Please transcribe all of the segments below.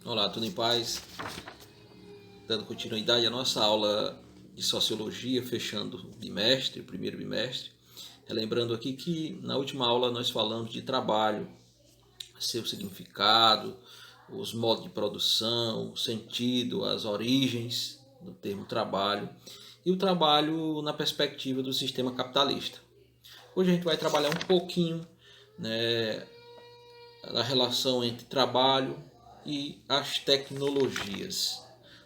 Olá, tudo em paz? Dando continuidade à nossa aula de Sociologia, fechando o primeiro bimestre. Relembrando aqui que na última aula nós falamos de trabalho, seu significado, os modos de produção, o sentido, as origens do termo trabalho e o trabalho na perspectiva do sistema capitalista. Hoje a gente vai trabalhar um pouquinho, né, a relação entre trabalho e as tecnologias.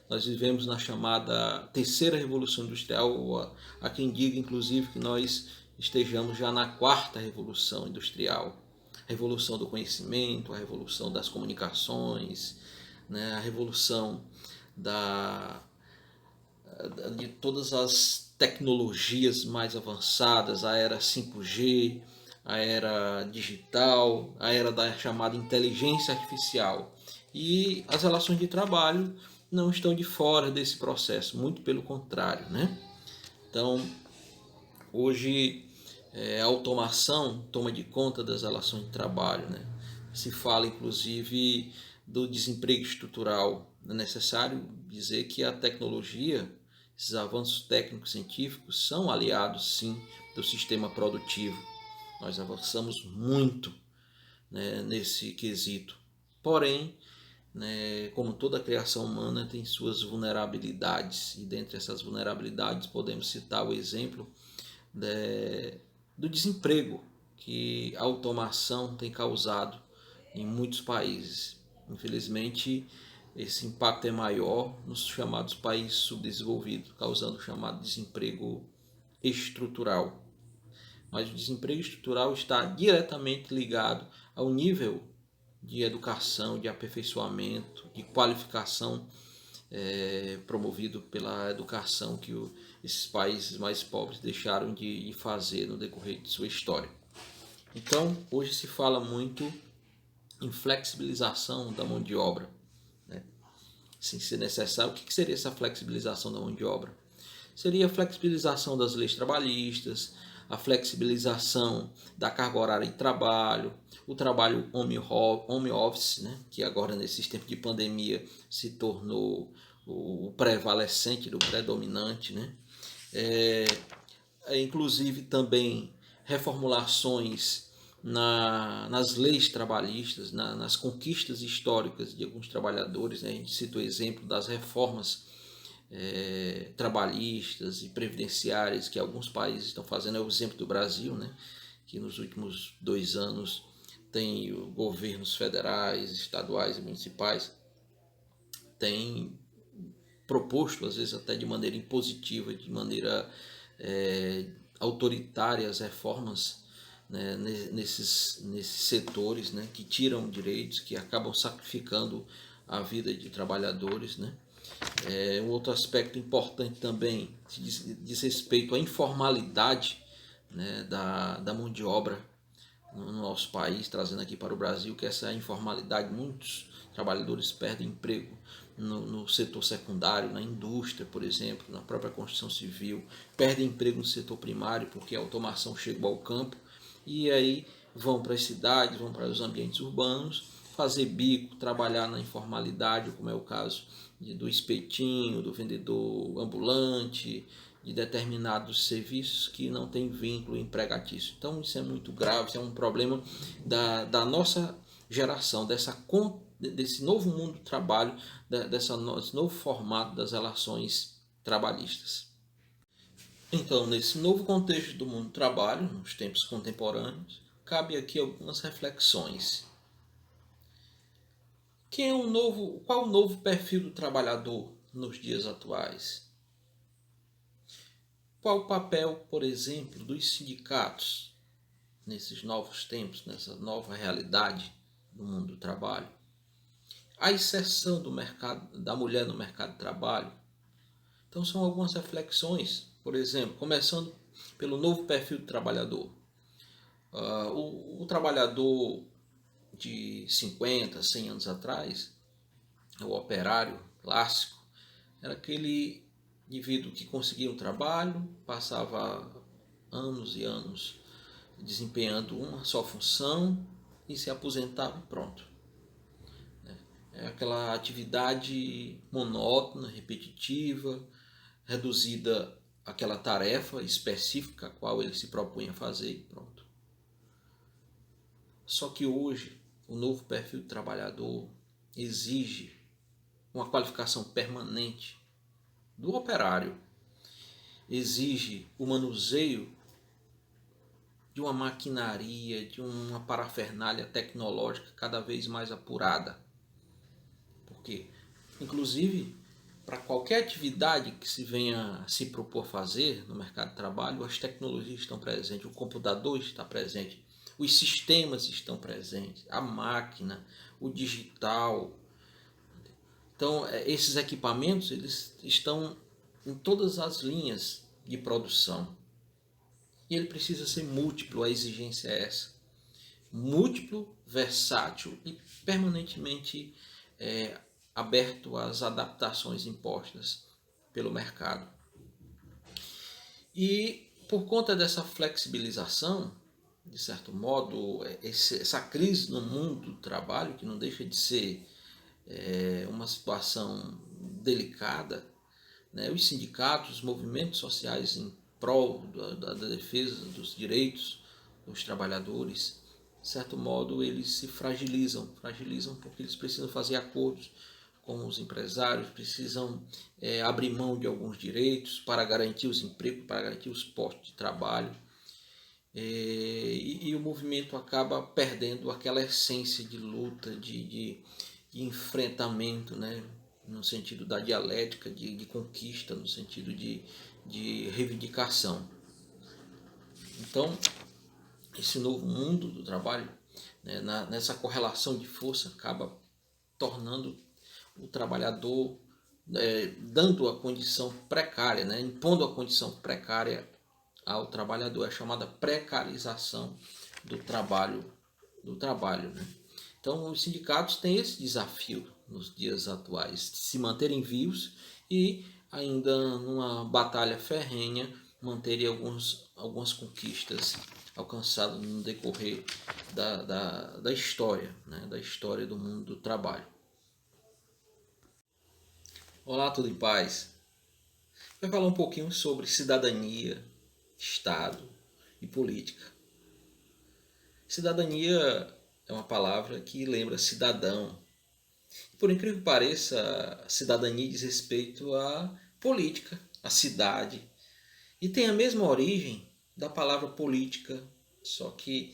Nós vivemos na chamada terceira revolução industrial, ou há quem diga inclusive que nós estejamos já na quarta revolução industrial. A revolução do conhecimento, a revolução das comunicações, né, a revolução de todas as tecnologias mais avançadas, a era 5G, a era digital, a era da chamada inteligência artificial. E as relações de trabalho não estão de fora desse processo, muito pelo contrário, né? Então, hoje a automação toma de conta das relações de trabalho, né? Se fala inclusive do desemprego estrutural. É necessário dizer que a tecnologia, esses avanços técnicos científicos são aliados sim do sistema produtivo. Nós avançamos muito, né, nesse quesito. Porém, né, como toda criação humana tem suas vulnerabilidades, e dentre essas vulnerabilidades podemos citar o exemplo do desemprego que a automação tem causado em muitos países. Infelizmente, esse impacto é maior nos chamados países subdesenvolvidos, causando o chamado desemprego estrutural. Mas o desemprego estrutural está diretamente ligado ao nível de educação, de aperfeiçoamento, de qualificação promovido pela educação que esses países mais pobres deixaram de fazer no decorrer de sua história. Então, hoje se fala muito em flexibilização da mão de obra, né? Sem ser necessário, o que seria essa flexibilização da mão de obra? Seria a flexibilização das leis trabalhistas, a flexibilização da carga horária de trabalho, o trabalho home office, né, que agora nesses tempos de pandemia se tornou o prevalecente do predominante, né? Inclusive também reformulações nas leis trabalhistas, nas conquistas históricas de alguns trabalhadores, né? A gente cita o exemplo das reformas trabalhistas e previdenciárias que alguns países estão fazendo. É o exemplo do Brasil, né? Que nos últimos 2 anos tem governos federais, estaduais e municipais têm proposto, às vezes até de maneira impositiva, de maneira autoritária, as reformas, né, nesses setores, né, que tiram direitos, que acabam sacrificando a vida de trabalhadores, né? Um outro aspecto importante também diz respeito à informalidade, né, da mão de obra no nosso país, trazendo aqui para o Brasil, que essa informalidade, muitos trabalhadores perdem emprego no setor secundário, na indústria, por exemplo, na própria construção civil, perdem emprego no setor primário porque a automação chegou ao campo e aí vão para as cidades, vão para os ambientes urbanos, fazer bico, trabalhar na informalidade, como é o caso do espetinho, do vendedor ambulante, de determinados serviços que não tem vínculo empregatício. Então isso é muito grave, isso é um problema da nossa geração, desse novo mundo do trabalho, desse novo formato das relações trabalhistas. Então, nesse novo contexto do mundo do trabalho, nos tempos contemporâneos, cabe aqui algumas reflexões. Qual o novo perfil do trabalhador nos dias atuais? Qual o papel, por exemplo, dos sindicatos nesses novos tempos, nessa nova realidade do mundo do trabalho? A inserção da mulher no mercado de trabalho. Então são algumas reflexões, por exemplo, começando pelo novo perfil do trabalhador. O trabalhador de 50, 100 anos atrás, o operário clássico, era aquele indivíduo que conseguia um trabalho, passava anos e anos desempenhando uma só função e se aposentava e pronto. aquela atividade monótona, repetitiva, reduzida àquela tarefa específica a qual ele se propunha fazer e pronto. Só que hoje o novo perfil do trabalhador exige uma qualificação permanente do operário, exige o manuseio de uma maquinaria, de uma parafernália tecnológica cada vez mais apurada. Porque, inclusive, para qualquer atividade que se venha a se propor fazer no mercado de trabalho, as tecnologias estão presentes, o computador está presente, os sistemas estão presentes, a máquina, o digital. Então, esses equipamentos eles estão em todas as linhas de produção. E ele precisa ser múltiplo, a exigência é essa. Múltiplo, versátil e permanentemente aberto às adaptações impostas pelo mercado. E por conta dessa flexibilização, de certo modo, essa crise no mundo do trabalho, que não deixa de ser uma situação delicada, né? Os sindicatos, os movimentos sociais em prol da defesa dos direitos dos trabalhadores, de certo modo, eles se fragilizam porque eles precisam fazer acordos com os empresários, precisam abrir mão de alguns direitos para garantir os empregos, para garantir os postos de trabalho. E o movimento acaba perdendo aquela essência de luta, de enfrentamento, né? No sentido da dialética, de conquista, no sentido de reivindicação. Então, esse novo mundo do trabalho, né, nessa correlação de força, acaba tornando o trabalhador, dando a condição precária, né, impondo a condição precária ao trabalhador, é chamada precarização do trabalho. Né? Então, os sindicatos têm esse desafio nos dias atuais, de se manterem vivos e ainda numa batalha ferrenha, manterem algumas conquistas alcançadas no decorrer da história, né? Da história do mundo do trabalho. Olá, tudo em paz? Vou falar um pouquinho sobre cidadania, Estado e política. Cidadania é uma palavra que lembra cidadão. Por incrível que pareça, a cidadania diz respeito à política, à cidade. E tem a mesma origem da palavra política, só que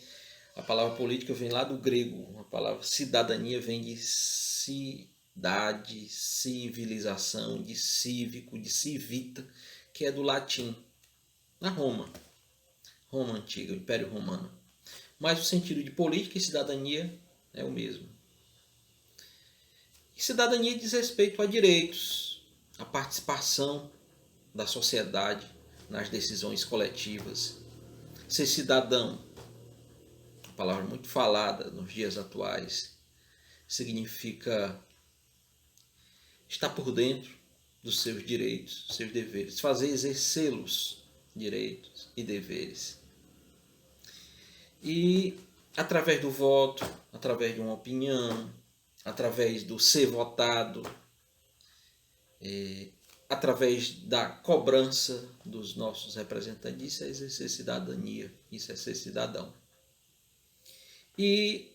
a palavra política vem lá do grego. A palavra cidadania vem de cidade, civilização, de cívico, de civita, que é do latim, na Roma antiga, o Império Romano. Mas o sentido de política e cidadania é o mesmo. E cidadania diz respeito a direitos, a participação da sociedade nas decisões coletivas. Ser cidadão, uma palavra muito falada nos dias atuais, significa estar por dentro dos seus direitos, dos seus deveres, fazer exercê-los, direitos e deveres. E através do voto, através de uma opinião, através do ser votado, através da cobrança dos nossos representantes, isso é exercer cidadania, isso é ser cidadão. E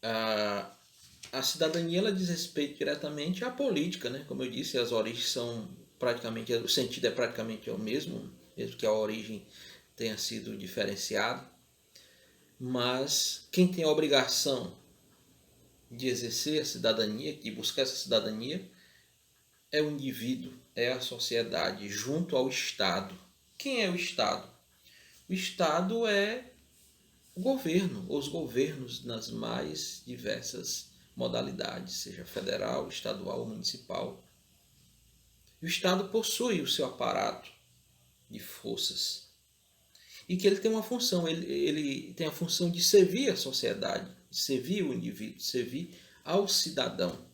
a cidadania ela diz respeito diretamente à política, né? Como eu disse, as origens são praticamente, o sentido é praticamente o mesmo que a origem tenha sido diferenciado, mas quem tem a obrigação de exercer a cidadania, de buscar essa cidadania, é o indivíduo, é a sociedade, junto ao Estado. Quem é o Estado? O Estado é o governo, os governos nas mais diversas modalidades, seja federal, estadual ou municipal. E o Estado possui o seu aparato de forças e que ele tem uma função, ele tem a função de servir a sociedade, de servir o indivíduo, de servir ao cidadão.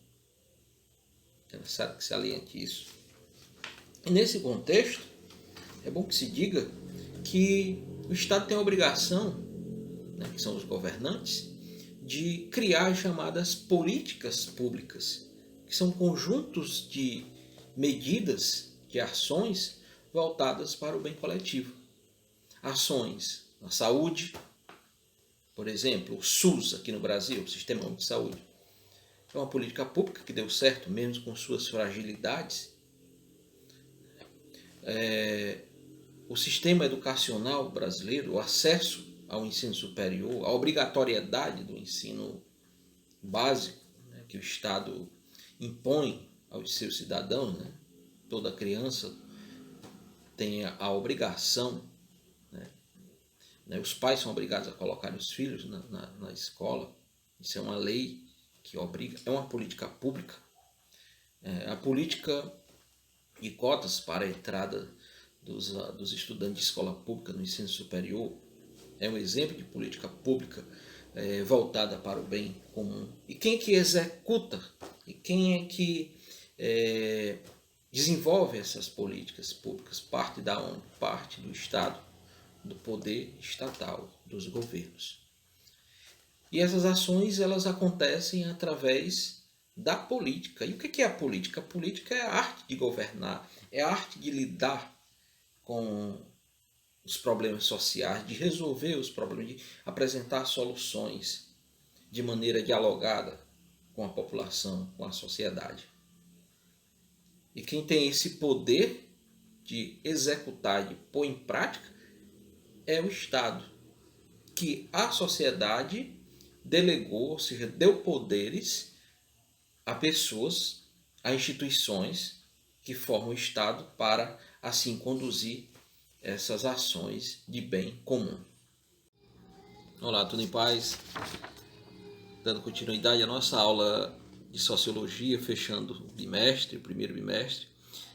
É necessário que se aliente isso. E nesse contexto, é bom que se diga que o Estado tem a obrigação, né, que são os governantes, de criar as chamadas políticas públicas, que são conjuntos de medidas, de ações voltadas para o bem coletivo. Ações na saúde, por exemplo, o SUS aqui no Brasil, o Sistema Único de Saúde, é uma política pública que deu certo, mesmo com suas fragilidades. O sistema educacional brasileiro, o acesso ao ensino superior, a obrigatoriedade do ensino básico, né, que o Estado impõe aos seus cidadãos, né, toda criança tem a obrigação, os pais são obrigados a colocar os filhos na escola, isso é uma lei que obriga, é uma política pública. A política de cotas para a entrada dos estudantes de escola pública no ensino superior é um exemplo de política pública voltada para o bem comum. E quem é que executa? E quem é que desenvolve essas políticas públicas? Parte da onde? Parte do Estado, do poder estatal, dos governos. E essas ações elas acontecem através da política. E o que é a política? A política é a arte de governar, é a arte de lidar com os problemas sociais, de resolver os problemas, de apresentar soluções de maneira dialogada com a população, com a sociedade. E quem tem esse poder de executar, de pôr em prática, é o Estado, que a sociedade delegou, ou seja, deu poderes a pessoas, a instituições que formam o Estado para assim conduzir essas ações de bem comum. Olá, tudo em paz? Dando continuidade à nossa aula de Sociologia, fechando o primeiro bimestre.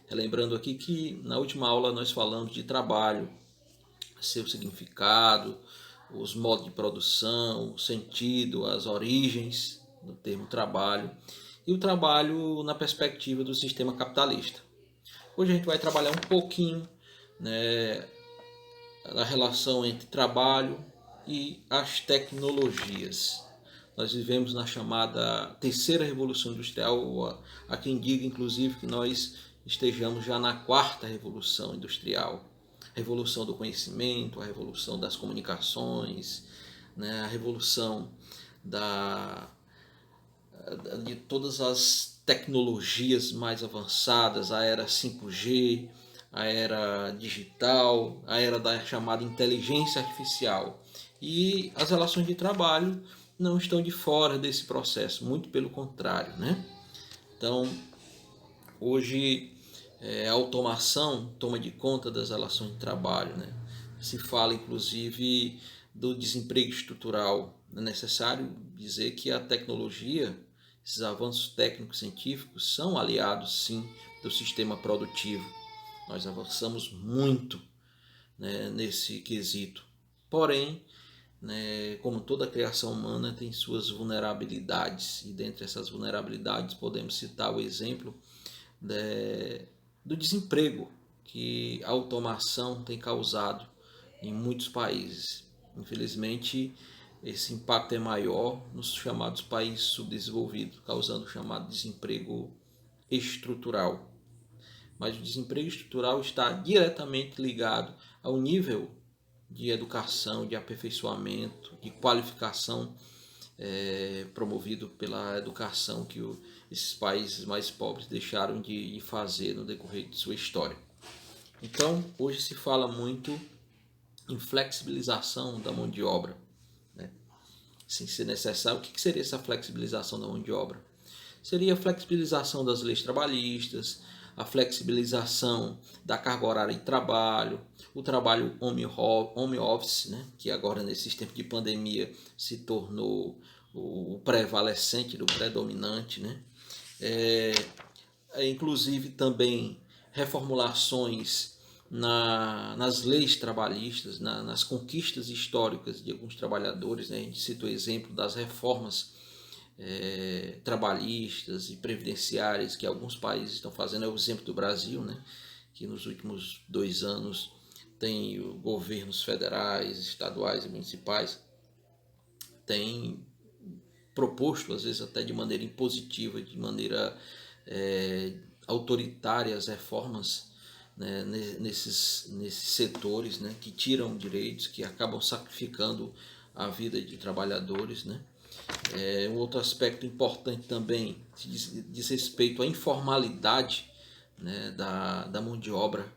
Relembrando aqui que na última aula nós falamos de trabalho, seu significado, os modos de produção, o sentido, as origens do termo trabalho e o trabalho na perspectiva do sistema capitalista. Hoje a gente vai trabalhar um pouquinho, né, a relação entre trabalho e as tecnologias. Nós vivemos na chamada terceira revolução industrial, há quem diga inclusive que nós estejamos já na quarta revolução industrial. A revolução do conhecimento, a revolução das comunicações, né, a revolução de todas as tecnologias mais avançadas, a era 5G, a era digital, a era da chamada inteligência artificial. E as relações de trabalho não estão de fora desse processo, muito pelo contrário, né? Então, hoje a automação toma de conta das relações de trabalho, né? Se fala inclusive do desemprego estrutural. É necessário dizer que a tecnologia, esses avanços técnicos científicos são aliados sim do sistema produtivo. Nós avançamos muito, né, nesse quesito. Porém, né, como toda criação humana tem suas vulnerabilidades, e dentre essas vulnerabilidades podemos citar o exemplo do desemprego que a automação tem causado em muitos países. Infelizmente, esse impacto é maior nos chamados países subdesenvolvidos, causando o chamado desemprego estrutural. Mas o desemprego estrutural está diretamente ligado ao nível de educação, de aperfeiçoamento, de qualificação promovido pela educação que esses países mais pobres deixaram de fazer no decorrer de sua história. Então, hoje se fala muito em flexibilização da mão de obra, né? Sem ser necessário, o que seria essa flexibilização da mão de obra? Seria a flexibilização das leis trabalhistas, a flexibilização da carga horária de trabalho, o trabalho home office, né, que agora nesses tempos de pandemia se tornou o prevalecente do predominante, né? Inclusive também reformulações nas leis trabalhistas, nas conquistas históricas de alguns trabalhadores, né? A gente cita o exemplo das reformas trabalhistas e previdenciárias que alguns países estão fazendo. É o exemplo do Brasil, né? Que nos últimos 2 anos tem governos federais, estaduais e municipais têm proposto, às vezes até de maneira impositiva, de maneira autoritária, as reformas, né, nesses setores, né, que tiram direitos, que acabam sacrificando a vida de trabalhadores, né. Um outro aspecto importante também diz respeito à informalidade, né, da mão de obra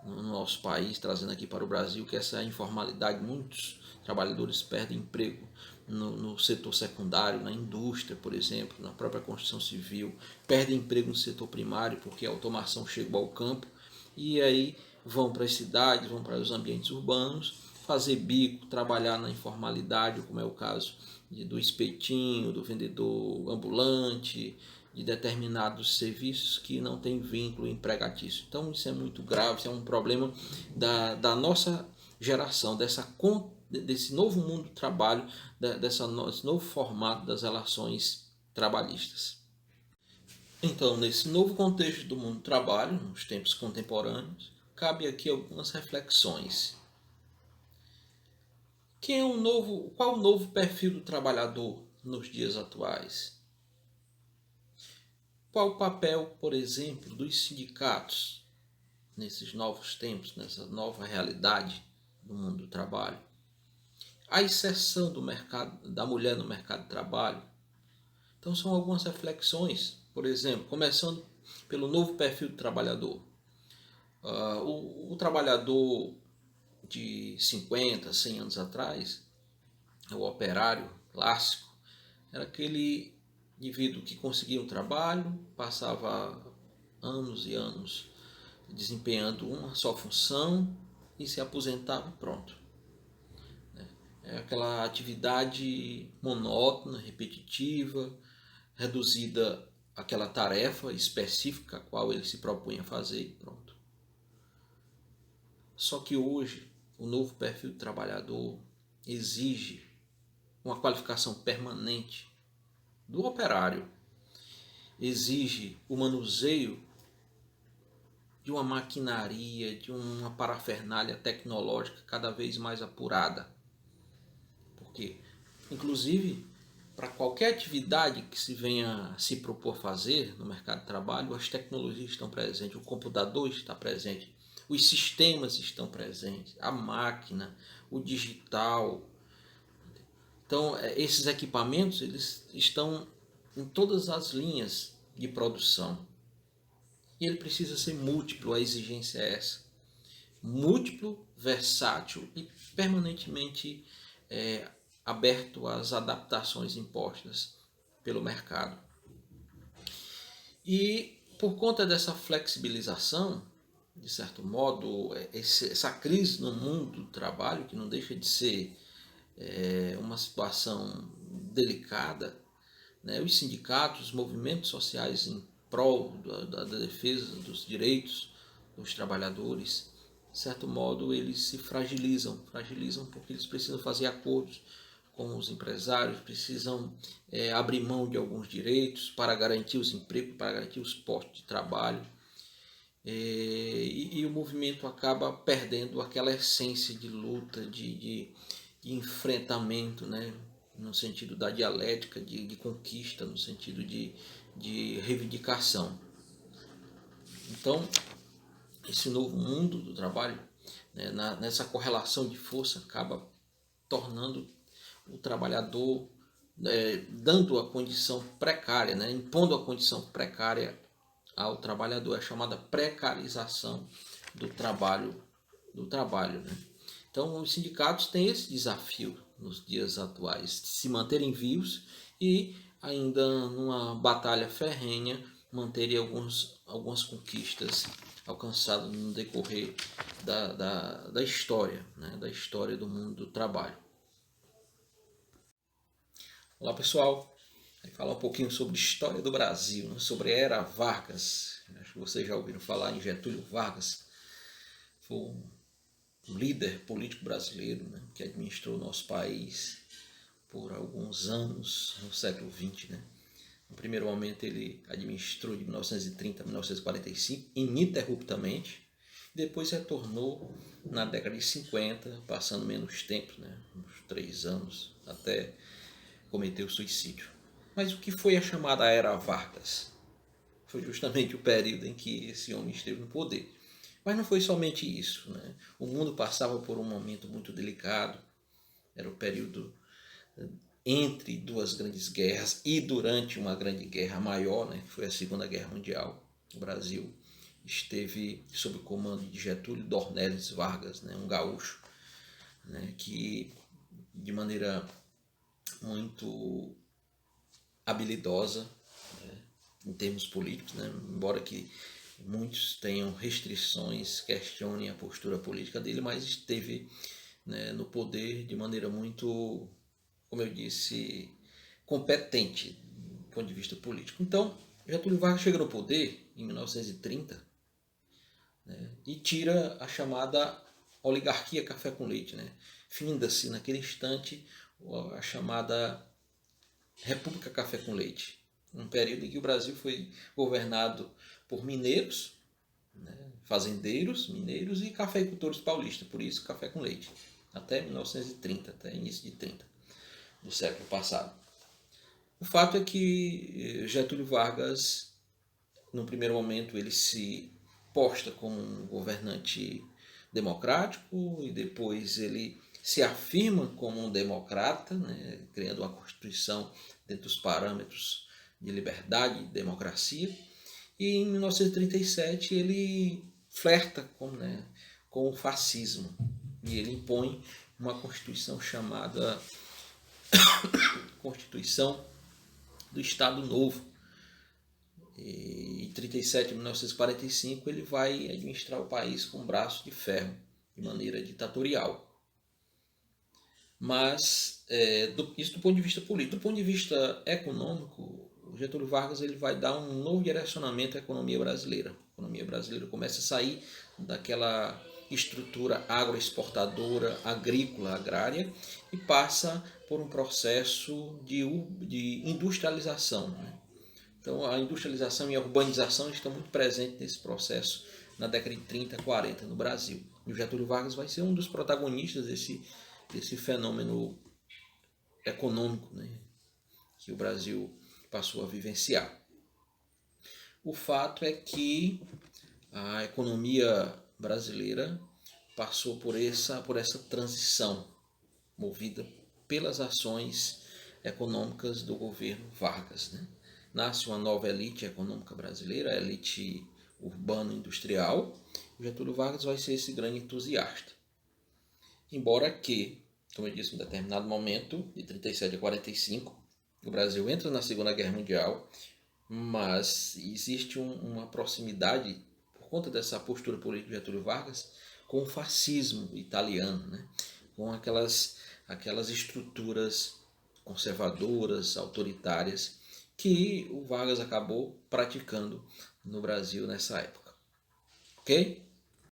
no nosso país, trazendo aqui para o Brasil, que essa informalidade, muitos trabalhadores perdem emprego no setor secundário, na indústria, por exemplo, na própria construção civil, perdem emprego no setor primário porque a automação chegou ao campo e aí vão para as cidades, vão para os ambientes urbanos, fazer bico, trabalhar na informalidade, como é o caso do espetinho, do vendedor ambulante, de determinados serviços que não tem vínculo empregatício. Então isso é muito grave, isso é um problema da nossa geração, desse novo mundo do trabalho, desse novo formato das relações trabalhistas. Então, nesse novo contexto do mundo do trabalho, nos tempos contemporâneos, cabe aqui algumas reflexões. Qual o novo perfil do trabalhador nos dias atuais? Qual o papel, por exemplo, dos sindicatos nesses novos tempos, nessa nova realidade do mundo do trabalho? A inserção da mulher no mercado de trabalho. Então são algumas reflexões, por exemplo, começando pelo novo perfil do trabalhador. O trabalhador de 50, 100 anos atrás, o operário clássico, era aquele indivíduo que conseguia um trabalho, passava anos e anos desempenhando uma só função e se aposentava e pronto. É aquela atividade monótona, repetitiva, reduzida àquela tarefa específica a qual ele se propunha fazer e pronto. Só que hoje o novo perfil do trabalhador exige uma qualificação permanente do operário, exige o manuseio de uma maquinaria, de uma parafernália tecnológica cada vez mais apurada. Porque, inclusive, para qualquer atividade que se venha se propor fazer no mercado de trabalho, as tecnologias estão presentes, o computador está presente, os sistemas estão presentes, a máquina, o digital. Então, esses equipamentos eles estão em todas as linhas de produção. E ele precisa ser múltiplo, a exigência é essa. Múltiplo, versátil e permanentemente aberto às adaptações impostas pelo mercado. E por conta dessa flexibilização, de certo modo, essa crise no mundo do trabalho, que não deixa de ser uma situação delicada, né? Os sindicatos, os movimentos sociais em prol da defesa dos direitos dos trabalhadores, de certo modo, eles se fragilizam porque eles precisam fazer acordos com os empresários, precisam abrir mão de alguns direitos para garantir os empregos, para garantir os postos de trabalho. E o movimento acaba perdendo aquela essência de luta, de enfrentamento, né? No sentido da dialética, de conquista, no sentido de reivindicação. Então, esse novo mundo do trabalho, né, nessa correlação de força, acaba tornando o trabalhador, dando a condição precária, né, impondo a condição precária ao trabalhador, é chamada precarização do trabalho. Né? Então, os sindicatos têm esse desafio nos dias atuais, de se manterem vivos e ainda numa batalha ferrenha manterem algumas conquistas alcançadas no decorrer da história, né? Da história do mundo do trabalho. Olá pessoal, vou falar um pouquinho sobre história do Brasil, né? Sobre a Era Vargas. Acho que vocês já ouviram falar em Getúlio Vargas. Foi um líder político brasileiro, né, que administrou o nosso país por alguns anos no século XX. Né? No primeiro momento ele administrou de 1930 a 1945 ininterruptamente, depois retornou na década de 50, passando menos tempo, né, uns 3 anos, até cometeu suicídio. Mas o que foi a chamada Era Vargas? Foi justamente o período em que esse homem esteve no poder. Mas não foi somente isso, né? O mundo passava por um momento muito delicado. Era o período entre duas grandes guerras e durante uma grande guerra maior, né, que foi a Segunda Guerra Mundial. O Brasil esteve sob o comando de Getúlio Dornelles Vargas, né, um gaúcho, né, que de maneira muito habilidosa, né, em termos políticos, né, embora que muitos tenham restrições, questionem a postura política dele, mas esteve, né, no poder de maneira muito, como eu disse, competente do ponto de vista político. Então, Getúlio Vargas chega no poder em 1930, né, e tira a chamada oligarquia café com leite. Né? Finda-se naquele instante a chamada República Café com Leite. Um período em que o Brasil foi governado por mineiros, né, fazendeiros, mineiros e cafeicultores paulistas, por isso café com leite, até 1930, até início de 30 do século passado. O fato é que Getúlio Vargas, no primeiro momento, ele se posta como um governante democrático e depois ele se afirma como um democrata, né, criando uma constituição dentro dos parâmetros de liberdade e democracia. E em 1937 ele flerta com o fascismo e ele impõe uma constituição chamada Constituição do Estado Novo. E em 37 e 1945 ele vai administrar o país com um braço de ferro, de maneira ditatorial. Mas isso do ponto de vista político. Do ponto de vista econômico, o Getúlio Vargas ele vai dar um novo direcionamento à economia brasileira. A economia brasileira começa a sair daquela estrutura agroexportadora, agrícola, agrária, e passa por um processo de industrialização. Né? Então a industrialização e a urbanização estão muito presentes nesse processo na década de 30, 40 no Brasil. E o Getúlio Vargas vai ser um dos protagonistas desse fenômeno econômico, né, que o Brasil passou a vivenciar. O fato é que a economia brasileira passou por essa transição movida pelas ações econômicas do governo Vargas. Né? Nasce uma nova elite econômica brasileira, a elite urbano-industrial. O Getúlio Vargas vai ser esse grande entusiasta. Embora que, como eu disse, em determinado momento, de 37 a 45, o Brasil entra na Segunda Guerra Mundial, mas existe uma proximidade, por conta dessa postura política de Getúlio Vargas, com o fascismo italiano, né? Com aquelas estruturas conservadoras, autoritárias, que o Vargas acabou praticando no Brasil nessa época. Ok?